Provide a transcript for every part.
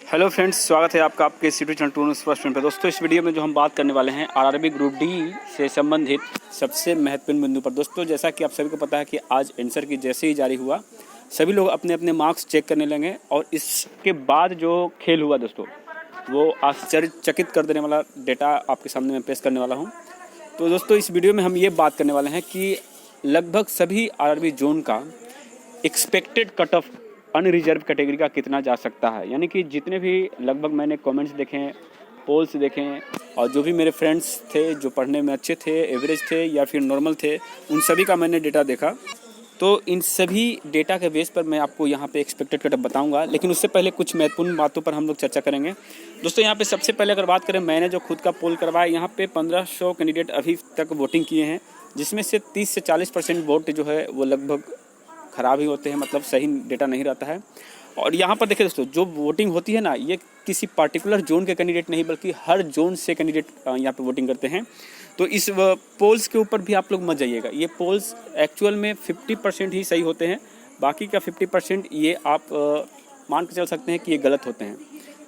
Hello friends, स्वागत है आपका आपके सिटी चैनल टूर फर्स्ट पे। दोस्तों, इस वीडियो में जो हम बात करने वाले हैं आरआरबी ग्रुप डी से संबंधित सबसे महत्वपूर्ण बिंदु पर। दोस्तों, जैसा कि आप सभी को पता है कि आज आंसर की जैसे ही जारी हुआ, सभी लोग अपने अपने मार्क्स चेक करने लगे और इसके बाद जो खेल हुआ दोस्तों, वो आश्चर्यचकित कर देने वाला डेटा आपके सामने मैं पेश करने वाला हूँ। तो दोस्तों, इस वीडियो में हम ये बात करने वाले हैं कि लगभग सभी आरआरबी जोन का expected cut off unreserved category का कितना जा सकता है। यानी कि जितने भी लगभग मैंने कमेंट्स देखे, पोल्स देखे और जो भी मेरे फ्रेंड्स थे जो पढ़ने में अच्छे थे, एवरेज थे या फिर नॉर्मल थे, उन सभी का मैंने डेटा देखा। तो इन सभी डेटा के बेस पर मैं आपको यहाँ पे एक्सपेक्टेड कट ऑफ बताऊँगा, लेकिन उससे पहले कुछ महत्वपूर्ण बातों पर हम लोग चर्चा करेंगे। दोस्तों, यहाँ पे सबसे पहले अगर बात करें, मैंने जो खुद का पोल करवाया, यहाँ पे 1500 कैंडिडेट अभी तक वोटिंग किए हैं, जिसमें से 30 से 40% वोट जो है वो लगभग ख़राब ही होते हैं, मतलब सही डेटा नहीं रहता है। और यहाँ पर देखिए दोस्तों, जो वोटिंग होती है ना, ये किसी पार्टिकुलर जोन के कैंडिडेट नहीं बल्कि हर जोन से कैंडिडेट यहाँ पे वोटिंग करते हैं। तो इस पोल्स के ऊपर भी आप लोग मत जाइएगा। ये पोल्स एक्चुअल में 50% ही सही होते हैं, बाकी का 50% ये आप मान के चल सकते हैं कि ये गलत होते हैं।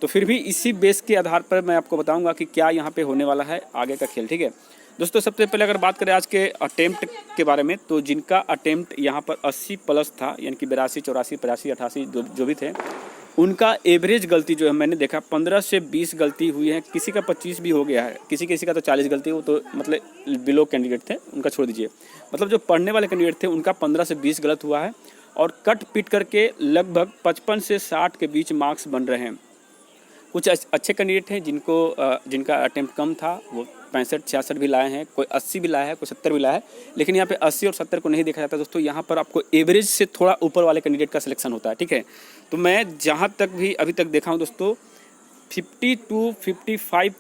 तो फिर भी इसी बेस के आधार पर मैं आपको बताऊँगा कि क्या यहाँ पर होने वाला है आगे का खेल। ठीक है दोस्तों, सबसे पहले अगर बात करें आज के अटेम्प्ट के बारे में, तो जिनका अटेम्प्ट यहाँ पर 80 प्लस था, यानी कि 82, 84, 85, 88 जो भी थे, उनका एवरेज गलती जो है मैंने देखा 15 से 20 गलती हुई है। किसी का 25 भी हो गया है, किसी का तो 40 गलती हो, तो मतलब बिलो कैंडिडेट थे, उनका छोड़ दीजिए। मतलब जो पढ़ने वाले कैंडिडेट थे उनका 15 से 20 गलत हुआ है और कट पीट करके लगभग 55 से 60 के बीच मार्क्स बन रहे हैं। कुछ अच्छे कैंडिडेट हैं जिनका अटेम्प्ट कम था, वो 65-66 भी लाए हैं, कोई 80 भी लाया है, कोई 70 भी लाया है, लेकिन यहाँ पे 80 और 70 को नहीं देखा जाता दोस्तों। यहाँ पर आपको एवरेज से थोड़ा ऊपर वाले कैंडिडेट का सिलेक्शन होता है। ठीक है, तो मैं जहाँ तक भी अभी तक देखा हूँ दोस्तों, 50 to 55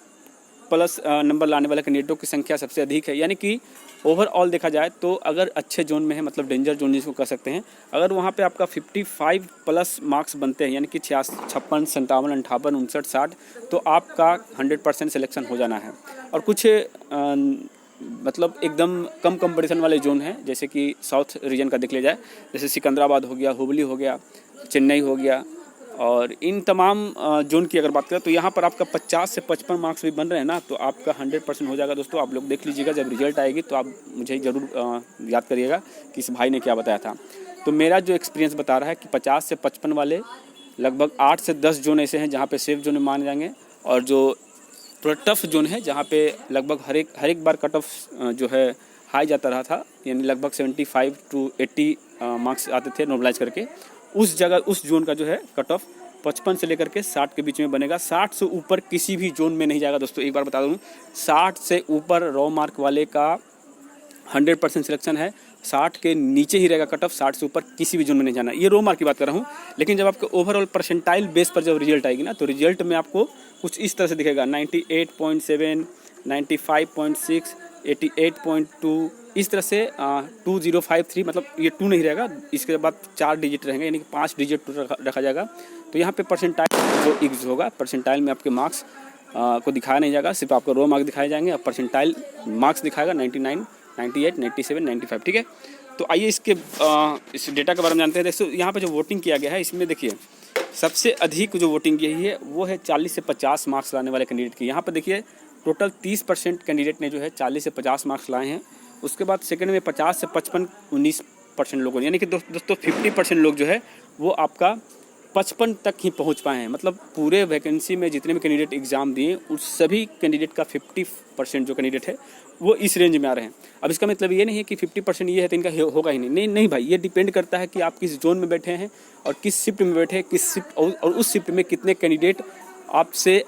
प्लस नंबर लाने वाले कैंडिडेटों की संख्या सबसे अधिक है। यानी कि ओवरऑल देखा जाए तो अगर अच्छे जोन में है, मतलब डेंजर जोन जिसको कह सकते हैं, अगर वहाँ पे आपका 55 प्लस मार्क्स बनते हैं, यानी कि 56, 56, 57, 58, 59, 60, तो आपका 100% सिलेक्शन हो जाना है। और कुछ मतलब एकदम कम कंपटीशन वाले जोन हैं, जैसे कि साउथ रीजन का देख लिया जाए, जैसे सिकंदराबाद हो गया, हुबली हो गया, चेन्नई हो गया, और इन तमाम जोन की अगर बात करें तो यहाँ पर आपका 50 से 55 मार्क्स भी बन रहे हैं ना, तो आपका 100% हो जाएगा दोस्तों। आप लोग देख लीजिएगा, जब रिजल्ट आएगी तो आप मुझे ज़रूर याद करिएगा कि इस भाई ने क्या बताया था। तो मेरा जो एक्सपीरियंस बता रहा है कि 50 से 55 वाले लगभग 8 से 10 जोन ऐसे हैं जहाँ पे सेफ जोन माने जाएंगे, और जो थोड़ा टफ जोन है जहाँ पे लगभग हर एक बार कट ऑफ जो है हाई जाता रहा था, यानी लगभग 75 to 80 मार्क्स आते थे नॉर्मलाइज करके, उस जगह उस जोन का जो है कट ऑफ 55 से लेकर के 60 के बीच में बनेगा। 60 से ऊपर किसी भी जोन में नहीं जाएगा दोस्तों। एक बार बता दूँ, 60 से ऊपर रॉ मार्क वाले का 100% सिलेक्शन है, 60 के नीचे ही रहेगा कट ऑफ, 60 से ऊपर किसी भी जोन में नहीं जाना। ये रो मार्क की बात कर रहा हूँ, लेकिन जब आपके ओवरऑल परसेंटाइल बेस पर जब रिजल्ट आएगी ना, तो रिजल्ट में आपको कुछ इस तरह से दिखेगा, 98.7, 95.6, 88.2, इस तरह से 2053, मतलब ये 2 नहीं रहेगा, इसके बाद 4 डिजिट रहेंगे, यानी कि 5 डिजिट रखा जाएगा। तो यहाँ पे परसेंटाइल जो एग्ज होगा, परसेंटाइल में आपके मार्क्स को दिखाया नहीं जाएगा, सिर्फ आपको रो मार्क दिखाए जाएंगे और परसेंटाइल मार्क्स दिखाएगा 99, 98, 97, 95। ठीक है, तो आइए इस डेटा के बारे में जानते हैं। देखो यहाँ पे जो वोटिंग किया गया है, इसमें देखिए सबसे अधिक जो वोटिंग की है वो है 40 से 50 मार्क्स लाने वाले कैंडिडेट की। यहाँ पर देखिए टोटल 30% कैंडिडेट ने जो है 40 से 50 मार्क्स लाए हैं। उसके बाद सेकंड में 50 से 55 19% लोगों ने, यानी कि दोस्तों 50% लोग जो है वो आपका 55 तक ही पहुंच पाए हैं। मतलब पूरे वैकेंसी में जितने भी कैंडिडेट एग्जाम दिए, उस सभी कैंडिडेट का 50% जो कैंडिडेट है वो इस रेंज में आ रहे हैं। अब इसका मतलब ये नहीं है कि 50% ये है तो इनका होगा ही नहीं भाई, ये डिपेंड करता है कि आप किस जोन में बैठे हैं और किस शिफ्ट में बैठे हैं, किस शिफ्ट और उस शिफ्ट में कितने कैंडिडेट आपसे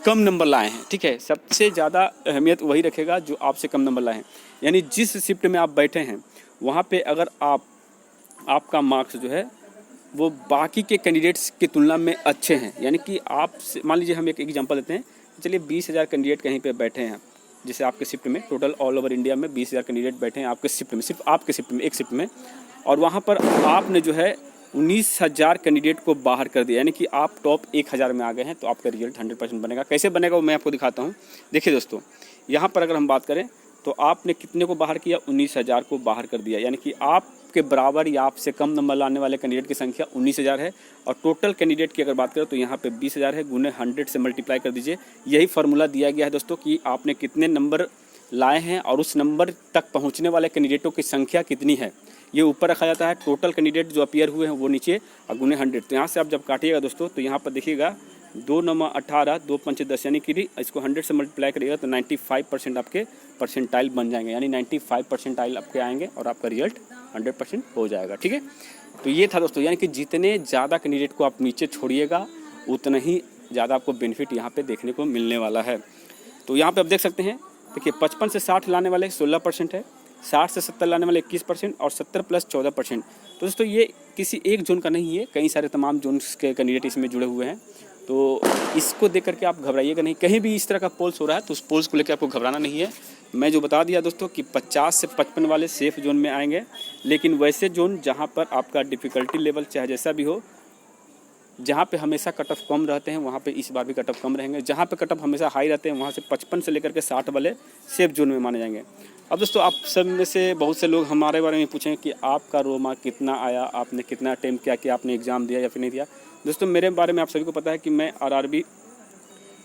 कम नंबर लाए हैं। ठीक है, सबसे ज़्यादा अहमियत वही रखेगा जो आपसे कम नंबर लाए हैं। यानी जिस शिफ्ट में आप बैठे हैं वहाँ पे अगर आपका मार्क्स जो है वो बाकी के कैंडिडेट्स की तुलना में अच्छे हैं, यानी कि आप मान लीजिए हम एक एग्जांपल देते हैं, चलिए 20,000 कैंडिडेट कहीं पे बैठे हैं, जैसे आपके शिफ्ट में टोटल ऑल ओवर इंडिया में 20,000 कैंडिडेट बैठे हैं आपके शिफ्ट में, सिर्फ आपके शिफ्ट में, एक शिफ्ट में, और वहाँ पर आपने जो है 19,000 कैंडिडेट को बाहर कर दिया, यानी कि आप टॉप 1,000 में आ गए हैं, तो आपका रिजल्ट 100% बनेगा। कैसे बनेगा वो मैं आपको दिखाता हूँ। देखिए दोस्तों, यहाँ पर अगर हम बात करें तो आपने कितने को बाहर किया, 19,000 को बाहर कर दिया, यानी कि आप आपके बराबर या आपसे कम नंबर लाने वाले कैंडिडेट की संख्या 19,000 है। और टोटल कैंडिडेट की अगर बात करें तो यहाँ पे 20,000 है, गुने 100 से मल्टीप्लाई कर दीजिए। यही फार्मूला दिया गया है दोस्तों कि आपने कितने नंबर लाए हैं और उस नंबर तक पहुँचने वाले कैंडिडेटों की संख्या कितनी है, ये ऊपर रखा जाता है। टोटल कैंडिडेट जो अपीयर हुए हैं वो नीचे और गुने 100। तो यहाँ से आप जब काटिएगा दोस्तों तो यहाँ पर देखिएगा 2 9 18 2 5 10, यानी कि इसको 100 से मल्टीप्लाई करिएगा तो 95% आपके परसेंटाइल बन जाएंगे, यानी 95 परसेंटाइल आपके आएंगे और आपका रिजल्ट 100% हो जाएगा। ठीक है, तो ये था दोस्तों, यानी कि जितने ज़्यादा कैंडिडेट को आप नीचे छोड़िएगा उतना ही ज़्यादा आपको बेनिफिट यहाँ पे देखने को मिलने वाला है। तो यहाँ पे आप देख सकते हैं, देखिए 55 से 60 लाने वाले 16% है, 60 से 70 लाने वाले 21% और 70 प्लस 14%। तो दोस्तों ये किसी एक जोन का नहीं है, कई सारे तमाम जोन्स के कैंडिडेट इसमें जुड़े हुए हैं। तो इसको देख करके आप घबराइएगा नहीं, कहीं भी इस तरह का पोल्स हो रहा है तो उस पोल्स को लेकर आपको घबराना नहीं है। मैं जो बता दिया दोस्तों कि 50 से 55 वाले सेफ जोन में आएंगे, लेकिन वैसे जोन जहां पर आपका डिफ़िकल्टी लेवल चाहे जैसा भी हो, जहाँ पे हमेशा कट ऑफ कम रहते हैं वहाँ पे इस बार भी कट ऑफ कम रहेंगे, जहाँ पे कट ऑफ हमेशा हाई रहते हैं वहाँ से 55 से लेकर के 60 वाले सेफ जोन में माने जाएंगे। अब दोस्तों आप सब में से बहुत से लोग हमारे बारे में पूछें कि आपका रो मार्क कितना आया, आपने कितना अटेम्प्ट किया, कि आपने एग्ज़ाम दिया या फिर नहीं दिया। दोस्तों मेरे बारे में आप सभी को पता है कि मैं RRB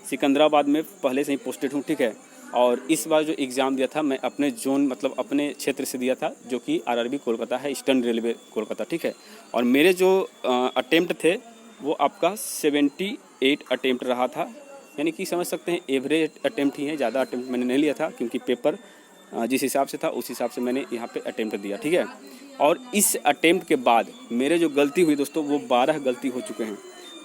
सिकंदराबाद में पहले से ही पोस्टेड हूँ। ठीक है, और इस बार जो एग्ज़ाम दिया था मैं अपने जोन मतलब अपने क्षेत्र से दिया था, जो कि RRB कोलकाता है, ईस्टर्न रेलवे कोलकाता। ठीक है, और मेरे जो अटेम्प्ट थे वो आपका 78 अटेम्प्ट रहा था, यानी कि समझ सकते हैं एवरेज अटेम्प्ट ही है, ज़्यादा अटेम्प्ट मैंने नहीं लिया था क्योंकि पेपर जिस हिसाब से था उस हिसाब से मैंने यहाँ पे अटेम्प्ट दिया। ठीक है, और इस अटेम्प्ट के बाद मेरे जो गलती हुई दोस्तों वो 12 गलती हो चुके हैं।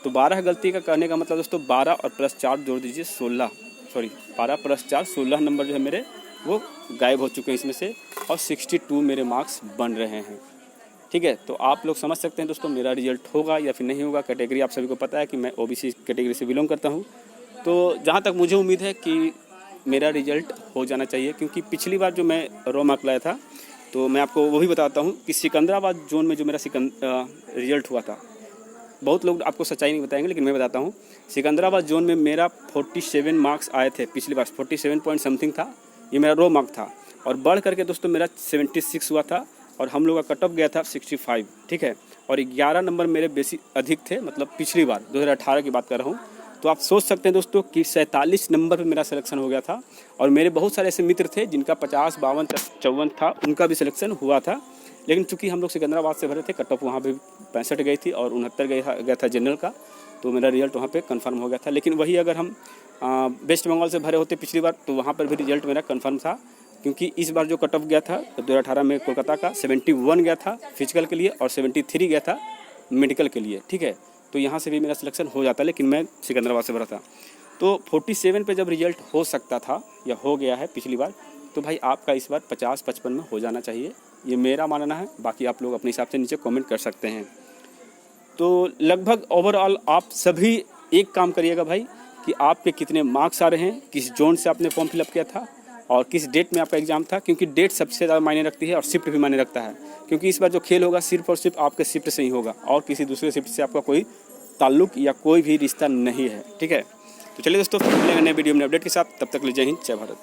तो 12 गलती का करने का मतलब दोस्तों 12 और प्लस 4 जोड़ दीजिए 12 प्लस 4 16 नंबर जो है मेरे वो गायब हो चुके हैं इसमें से, और 62 मेरे मार्क्स बन रहे हैं। ठीक है, तो आप लोग समझ सकते हैं दोस्तों मेरा रिजल्ट होगा या फिर नहीं होगा। कैटेगरी आप सभी को पता है कि मैं OBC कैटेगरी से बिलोंग करता हूँ। तो जहाँ तक मुझे उम्मीद है कि मेरा रिजल्ट हो जाना चाहिए, क्योंकि पिछली बार जो मैं रो मार्क लाया था तो मैं आपको वो भी बताता हूँ कि सिकंदराबाद जोन में जो मेरा रिजल्ट हुआ था, बहुत लोग आपको सच्चाई नहीं बताएंगे लेकिन मैं बताता हूँ। सिकंदराबाद जोन में मेरा 47 मार्क्स आए थे, पिछली बार 47 पॉइंट समथिंग था, ये मेरा रो मार्क था। और बढ़ करके दोस्तों मेरा 76 हुआ था और हम लोग का कट ऑफ गया था 65। ठीक है, और 11 नंबर मेरे बेसिक अधिक थे, मतलब पिछली बार 2018 की बात कर रहा हूँ। तो आप सोच सकते हैं दोस्तों कि 47 नंबर पे मेरा सिलेक्शन हो गया था। और मेरे बहुत सारे ऐसे मित्र थे जिनका 50, 52, 54 था, उनका भी सिलेक्शन हुआ था। लेकिन चूंकि हम लोग सिकंदराबाद से भरे थे, कट ऑफ वहाँ पे 65 गई थी और 69 गया था जनरल का, तो मेरा रिजल्ट वहाँ पे कंफर्म हो गया था। लेकिन वही अगर हम वेस्ट बंगाल से भरे होते पिछली बार तो वहाँ पर भी रिजल्ट मेरा कंफर्म था, क्योंकि इस बार जो कट ऑफ गया था 2018 में कोलकाता का 71 गया था फिजिकल के लिए और 73 गया था मेडिकल के लिए। ठीक है, तो यहाँ से भी मेरा सिलेक्शन हो जाता, लेकिन मैं सिकंदराबाद से भरा था। तो 47 पे जब रिजल्ट हो सकता था या हो गया है पिछली बार, तो भाई आपका इस बार 50-55 में हो जाना चाहिए, ये मेरा मानना है। बाकी आप लोग अपने हिसाब से नीचे कमेंट कर सकते हैं। तो लगभग ओवरऑल आप सभी एक काम करिएगा भाई कि आपके कितने मार्क्स आ रहे हैं, किस जोन से आपने फॉर्म फिलअप किया था और किस डेट में आपका एग्ज़ाम था, क्योंकि डेट सबसे ज़्यादा मायने रखती है और शिफ्ट भी मायने रखता है। क्योंकि इस बार जो खेल होगा सिर्फ और सिर्फ आपके शिफ्ट से ही होगा और किसी दूसरे शिफ्ट से आपका कोई ताल्लुक या कोई भी रिश्ता नहीं है। ठीक है, तो चलिए दोस्तों, मिलेंगे नए वीडियो में अपडेट के साथ। तब तक ले जय हिंद, जय भारत।